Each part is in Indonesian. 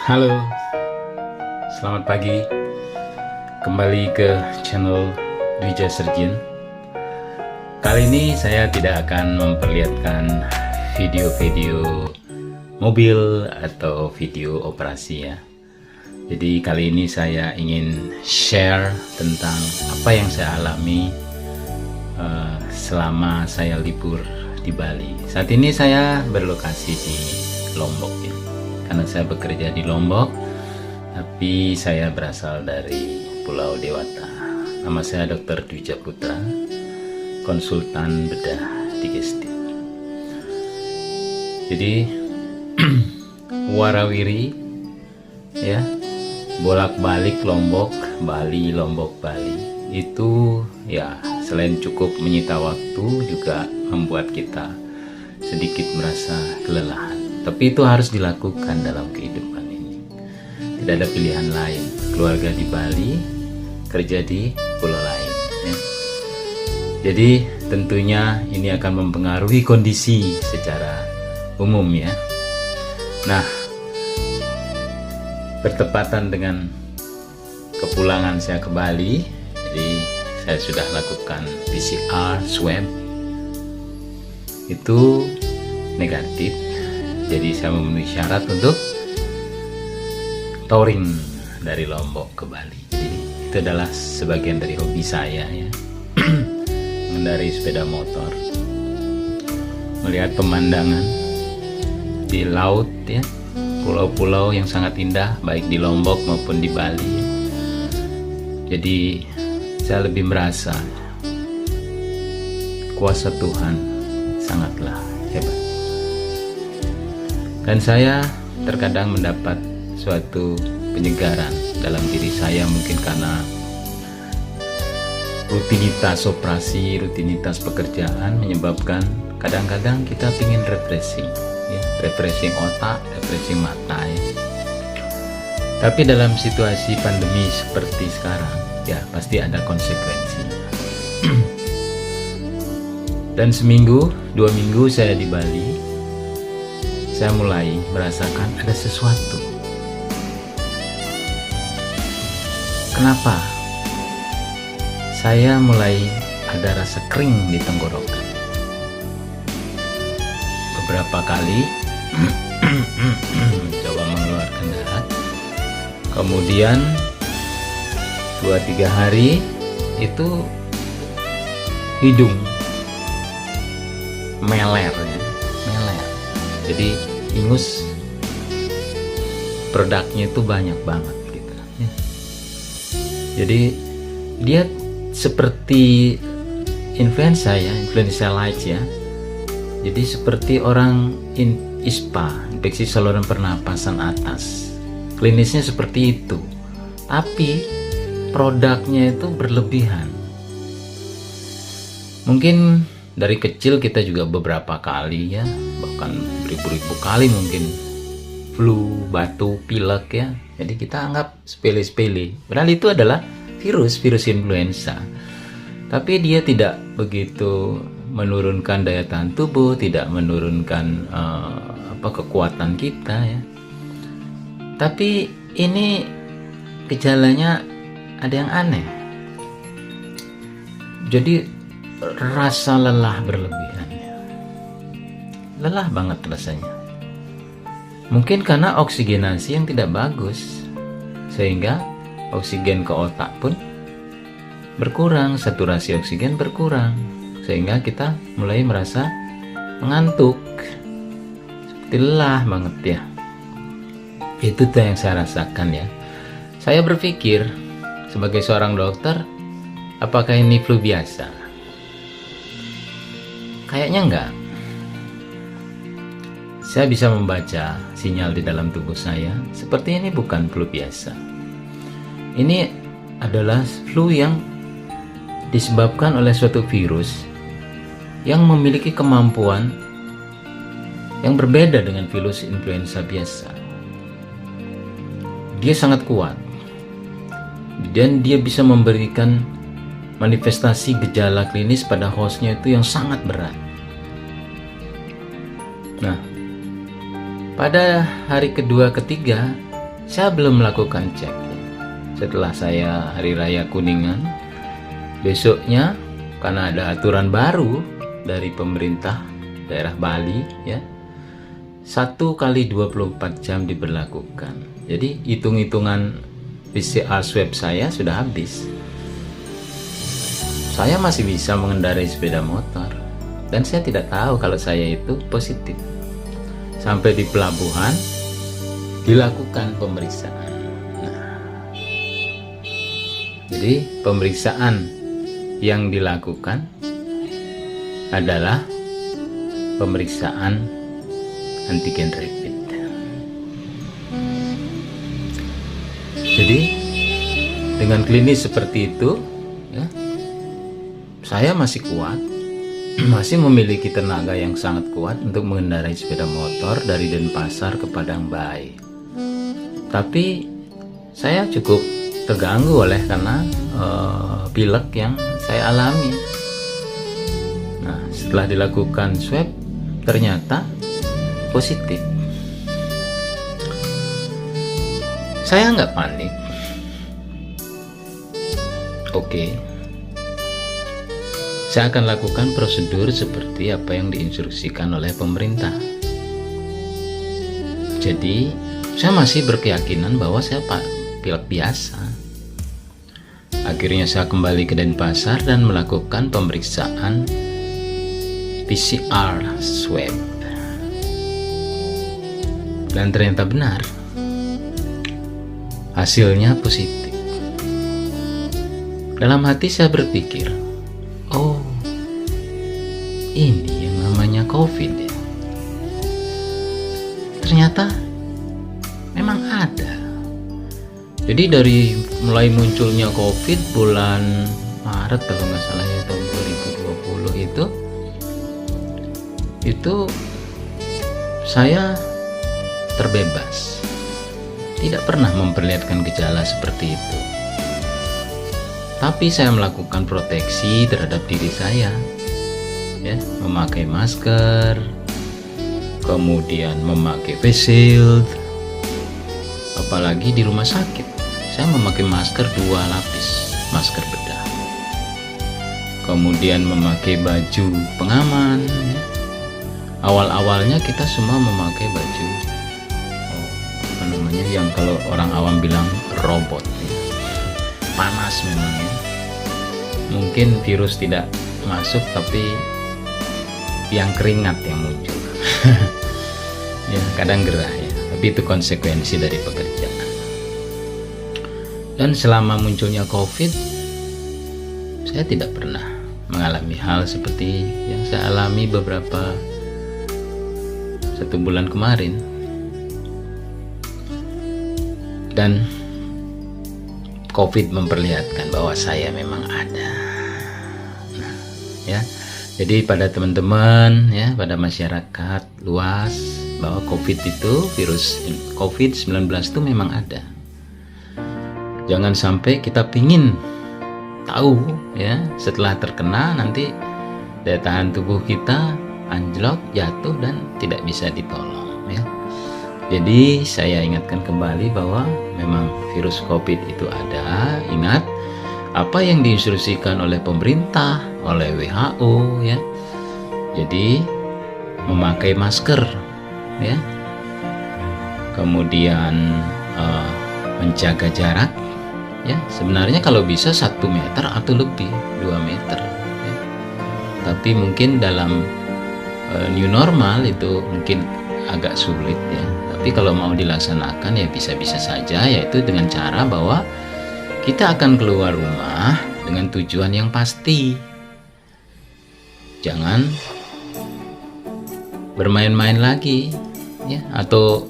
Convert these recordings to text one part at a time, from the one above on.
Halo, selamat pagi. Kembali ke channel Dwija Surgeon. Kali ini saya tidak akan memperlihatkan video-video mobil atau video operasi ya. Jadi kali ini saya ingin share tentang apa yang saya alami selama saya libur di Bali. Saat ini saya berlokasi di Lombok ya. Karena saya bekerja di Lombok, tapi saya berasal dari Pulau Dewata. Nama saya Dr. Dwija Putra, konsultan bedah digestif. Jadi warawiri ya, bolak-balik Lombok, Bali, Lombok, Bali. Itu ya selain cukup menyita waktu, juga membuat kita sedikit merasa kelelahan. Tapi itu harus dilakukan dalam kehidupan ini. Tidak ada pilihan lain. Keluarga di Bali, kerja di pulau lain ya. Jadi tentunya ini akan mempengaruhi kondisi secara umum ya. Nah, bertepatan dengan kepulangan saya ke Bali, jadi saya sudah lakukan PCR swab, itu negatif. Jadi saya memenuhi syarat untuk touring dari Lombok ke Bali. Jadi itu adalah sebagian dari hobi saya ya. Mengendarai sepeda motor, melihat pemandangan di laut ya, pulau-pulau yang sangat indah baik di Lombok maupun di Bali. Jadi saya lebih merasa kuasa Tuhan sangatlah hebat. Dan saya terkadang mendapat suatu penyegaran dalam diri saya, mungkin karena rutinitas operasi, rutinitas pekerjaan menyebabkan kadang-kadang kita ingin refreshing ya, refreshing otak, refreshing mata ya. Tapi dalam situasi pandemi seperti sekarang ya pasti ada konsekuensinya. Dan seminggu, 2 minggu saya di Bali, saya mulai merasakan ada sesuatu. Kenapa? Saya mulai ada rasa kering di tenggorokan. Beberapa kali mencoba mengeluarkan darah. Kemudian 2-3 hari itu hidung meler ya. Jadi ingus produknya itu banyak banget gitu ya. Jadi dia seperti influenza ya, influenza light ya. Jadi seperti orang ISPA, infeksi saluran pernapasan atas. Klinisnya seperti itu. Tapi produknya itu berlebihan. Mungkin dari kecil kita juga beberapa kali ya, bahkan beribu-ribu kali mungkin flu, batuk, pilek ya. Jadi kita anggap sepele-sepele. Padahal itu adalah virus influenza. Tapi dia tidak begitu menurunkan daya tahan tubuh, tidak menurunkan kekuatan kita ya. Tapi ini gejalanya ada yang aneh. Jadi rasa lelah berlebihan, lelah banget rasanya. Mungkin karena oksigenasi yang tidak bagus, sehingga oksigen ke otak pun berkurang, saturasi oksigen berkurang, sehingga kita mulai merasa mengantuk, seperti lelah banget ya. Itu tuh yang saya rasakan ya. Saya berpikir sebagai seorang dokter, apakah ini flu biasa? Kayaknya enggak. Saya bisa membaca sinyal di dalam tubuh saya, seperti ini bukan flu biasa. Ini adalah flu yang disebabkan oleh suatu virus yang memiliki kemampuan yang berbeda dengan virus influenza biasa. Dia sangat kuat dan dia bisa memberikan manifestasi gejala klinis pada hostnya itu yang sangat berat. Nah, pada hari kedua ketiga Saya belum melakukan cek. Setelah saya hari raya Kuningan, besoknya karena ada aturan baru dari pemerintah daerah Bali ya, 1 kali 24 jam diberlakukan. Jadi hitung-hitungan PCR swab saya sudah habis. Saya masih bisa mengendarai sepeda motor dan saya tidak tahu kalau saya itu positif. Sampai di pelabuhan dilakukan pemeriksaan. Jadi pemeriksaan yang dilakukan adalah pemeriksaan antigen rapid. Jadi dengan klinis seperti itu ya, saya masih kuat, masih memiliki tenaga yang sangat kuat untuk mengendarai sepeda motor dari Denpasar ke Padangbae. Tapi saya cukup terganggu oleh karena pilek yang saya alami. Nah, setelah dilakukan swab ternyata positif. Saya nggak panik. Oke, saya akan lakukan prosedur seperti apa yang diinstruksikan oleh pemerintah. Jadi saya masih berkeyakinan bahwa saya pilek biasa. Akhirnya saya kembali ke Denpasar dan melakukan pemeriksaan PCR swab. Dan ternyata benar, hasilnya positif. Dalam hati saya berpikir, oh, ini yang namanya COVID ya. Ternyata memang ada. Jadi dari mulai munculnya COVID bulan Maret kalau nggak salah ya, tahun 2020 itu saya terbebas, tidak pernah memperlihatkan gejala seperti itu. Tapi saya melakukan proteksi terhadap diri saya, ya, memakai masker, kemudian memakai face shield, apalagi di rumah sakit. Saya memakai masker 2 lapis, masker bedah. Kemudian memakai baju pengaman. Ya. Awal-awalnya kita semua memakai baju, apa namanya, yang kalau orang awam bilang robot. Ya. Panas memang ya. Mungkin virus tidak masuk, tapi yang keringat yang muncul. Ya, kadang gerah ya. Tapi itu konsekuensi dari pekerjaan. Dan selama munculnya COVID, saya tidak pernah mengalami hal seperti yang saya alami beberapa 1 bulan kemarin. Dan COVID memperlihatkan bahwa saya memang ada. Nah, ya. Jadi pada teman-teman ya, pada masyarakat luas, bahwa COVID itu, virus COVID-19 itu memang ada. Jangan sampai kita pingin tahu ya, setelah terkena nanti daya tahan tubuh kita anjlok, jatuh dan tidak bisa ditolong ya. Jadi saya ingatkan kembali bahwa memang virus COVID itu ada. Ingat apa yang diinstruksikan oleh pemerintah, oleh WHO ya. Jadi memakai masker ya. Kemudian menjaga jarak ya, sebenarnya kalau bisa 1 meter atau lebih, 2 meter ya. Tapi mungkin dalam new normal itu mungkin agak sulit ya. Tapi kalau mau dilaksanakan ya bisa-bisa saja, yaitu dengan cara bahwa kita akan keluar rumah dengan tujuan yang pasti. Jangan bermain-main lagi ya, atau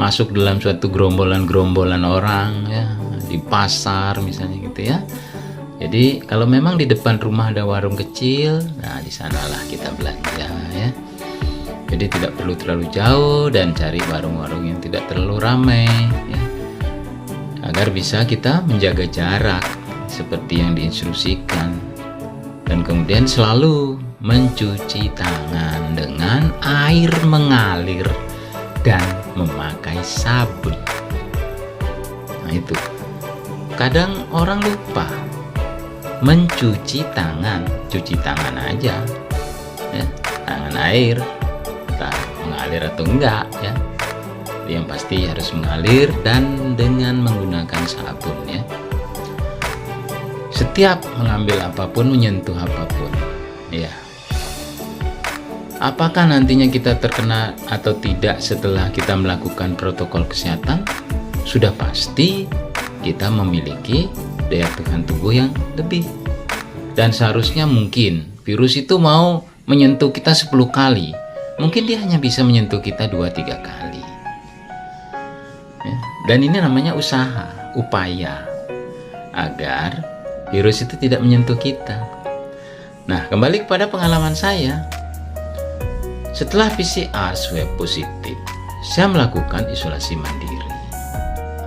masuk dalam suatu gerombolan-gerombolan orang ya, di pasar misalnya gitu ya. Jadi kalau memang di depan rumah ada warung kecil, nah di sanalah kita belanja ya. Jadi tidak perlu terlalu jauh dan cari warung-warung yang tidak terlalu ramai ya, agar bisa kita menjaga jarak seperti yang diinstruksikan. Dan kemudian selalu mencuci tangan dengan air mengalir dan memakai sabun. Nah itu, kadang orang lupa mencuci tangan. Cuci tangan aja ya, tangan air entah mengalir atau enggak ya, yang pasti harus mengalir dan dengan menggunakan sabun ya. Setiap mengambil apapun, menyentuh apapun ya, apakah nantinya kita terkena atau tidak setelah kita melakukan protokol kesehatan, sudah pasti kita memiliki daya tahan tubuh yang lebih. Dan seharusnya mungkin virus itu mau menyentuh kita 10 kali, mungkin dia hanya bisa menyentuh kita 2-3 kali ya. Dan ini namanya usaha, upaya agar virus itu tidak menyentuh kita. Nah, kembali kepada pengalaman saya. Setelah PCR swab positif, saya melakukan isolasi mandiri,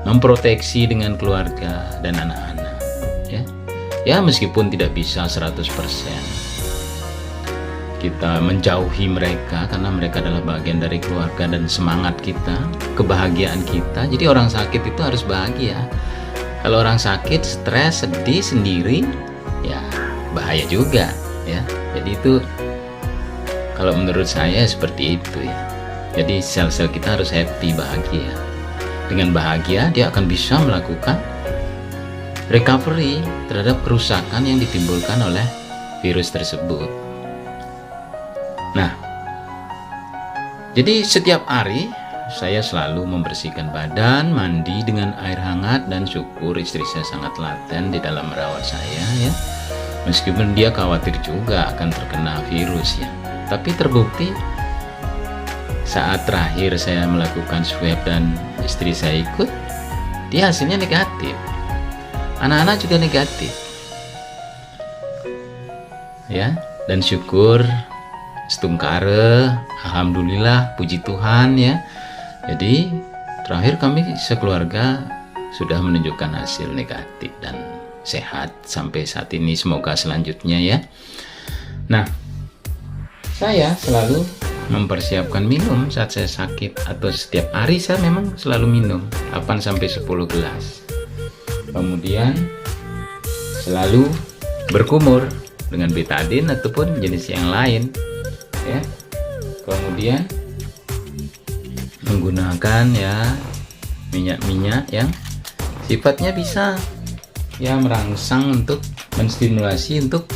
memproteksi dengan keluarga dan anak-anak ya. Ya meskipun tidak bisa 100% kita menjauhi mereka, karena mereka adalah bagian dari keluarga dan semangat kita, kebahagiaan kita. Jadi orang sakit itu harus bahagia. Kalau orang sakit stres, sedih sendiri, ya bahaya juga ya. Jadi itu kalau menurut saya seperti itu ya. Jadi sel-sel kita harus happy, bahagia. Dengan bahagia dia akan bisa melakukan recovery terhadap kerusakan yang ditimbulkan oleh virus tersebut. Nah, jadi setiap hari saya selalu membersihkan badan, mandi dengan air hangat, dan syukur istri saya sangat laten di dalam merawat saya ya. Meskipun dia khawatir juga akan terkena virus ya. Tapi terbukti saat terakhir saya melakukan swab dan istri saya ikut, dia hasilnya negatif. Anak-anak juga negatif ya. Dan syukur setungkare, alhamdulillah, puji Tuhan ya. Jadi terakhir kami sekeluarga sudah menunjukkan hasil negatif dan sehat sampai saat ini, semoga selanjutnya ya. Nah, saya selalu mempersiapkan minum saat saya sakit, atau setiap hari saya memang selalu minum 8-10 gelas. Kemudian selalu berkumur dengan betadine ataupun jenis yang lain ya. Kemudian menggunakan ya minyak-minyak yang sifatnya bisa ya merangsang untuk menstimulasi untuk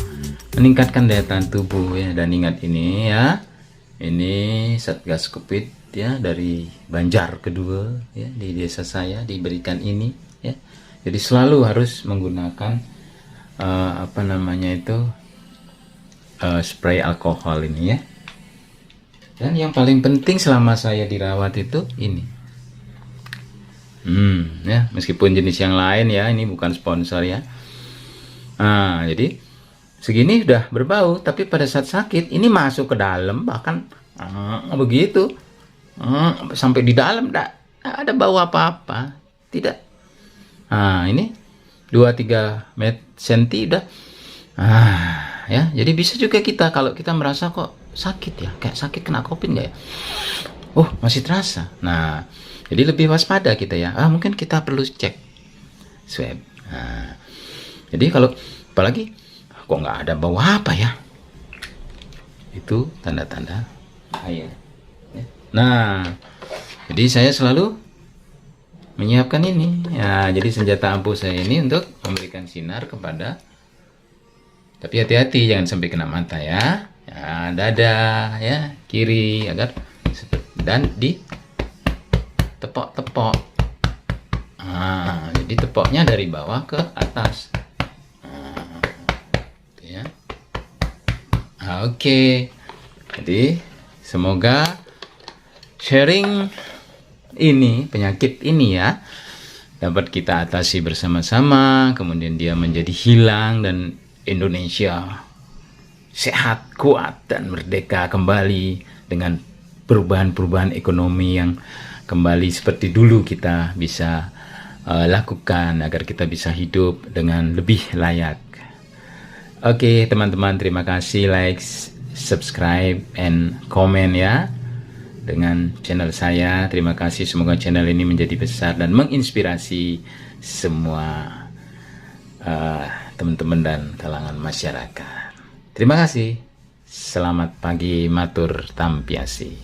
meningkatkan daya tahan tubuh ya. Dan ingat ini ya, ini Satgas Covid ya dari Banjar kedua ya, di desa saya diberikan ini ya. Jadi selalu harus menggunakan spray alkohol ini ya. Dan yang paling penting selama saya dirawat itu ini. Ya, meskipun jenis yang lain ya, ini bukan sponsor ya. Nah, jadi segini udah berbau, tapi pada saat sakit ini masuk ke dalam, bahkan begitu sampai di dalam tidak ada bau apa-apa, tidak. Nah, ini 2-3 cm udah. Ya, jadi bisa juga kita kalau kita merasa kok sakit ya, kayak sakit kena COVID nggak ya? Oh, masih terasa. Nah, jadi lebih waspada kita ya. Mungkin kita perlu cek swab. Nah, jadi kalau apalagi kok nggak ada bau apa ya, itu tanda-tanda bahaya. Nah, jadi saya selalu menyiapkan ini ya. Jadi senjata ampuh saya ini untuk memberikan sinar kepada, tapi hati-hati jangan sampai kena mata ya. Ya, dada ya, kiri, agar dan di tepok-tepok. Jadi tepoknya dari bawah ke atas. Ya. Oke. Jadi semoga sharing ini, penyakit ini ya, dapat kita atasi bersama-sama, kemudian dia menjadi hilang dan Indonesia sehat, kuat, dan merdeka kembali dengan perubahan-perubahan ekonomi yang kembali seperti dulu kita bisa lakukan agar kita bisa hidup dengan lebih layak. Oke, teman-teman, terima kasih, like, subscribe, and comment ya. dengan channel saya. Terima kasih, semoga channel ini menjadi besar dan menginspirasi semua teman-teman dan kalangan masyarakat. Terima kasih. Selamat pagi, matur tampiasi.